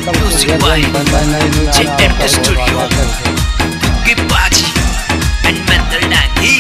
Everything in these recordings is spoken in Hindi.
Music by JM Studio, Buki Baji and Mental Nagi.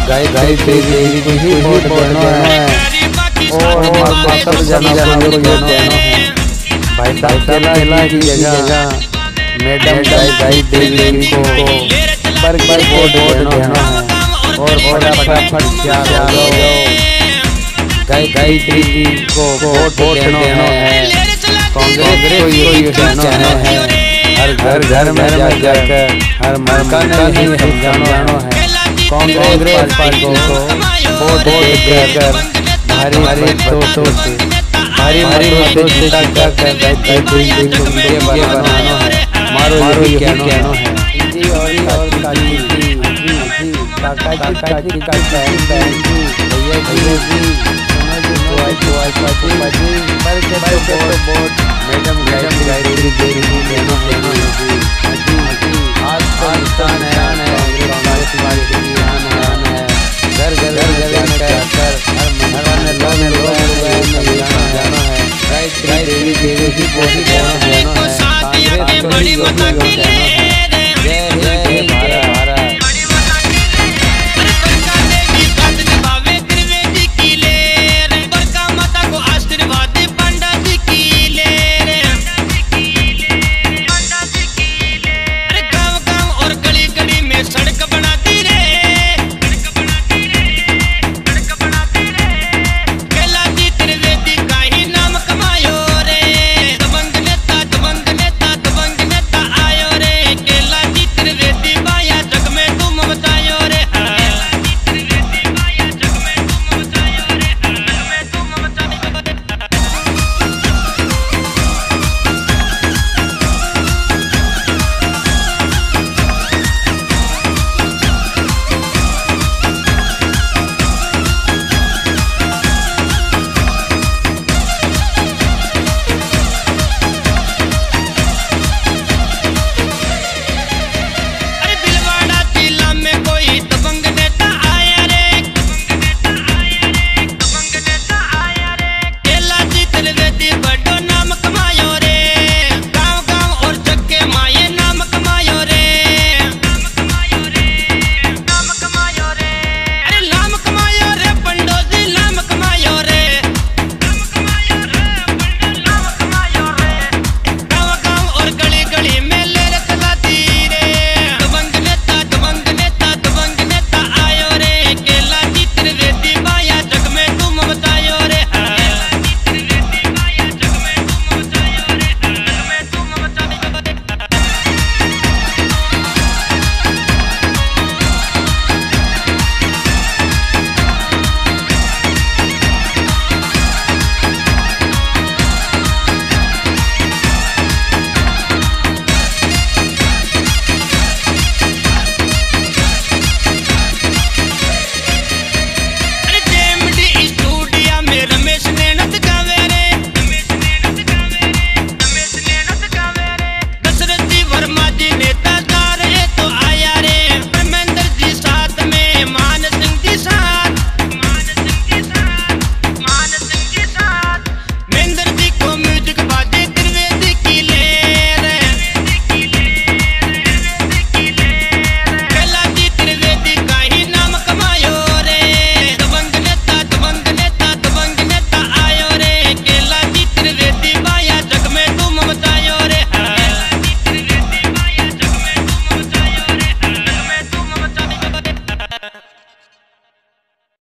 गाय गाय देवी को ही वोट देना है और सब जाना है भाई साहब की जगह मैडम गाय देवी को पर वोट देना है और फटाफट गाय देवी को वोट देना है। कांग्रेस को ये कहना है हर घर में जाकर हर मकान में समझाना है। कांग्रेस पार्टी को वोट देकर भारी मतों से बनाना है। मारो ये कहना है जी और काका जी भैया जी मैडम गाय देना है।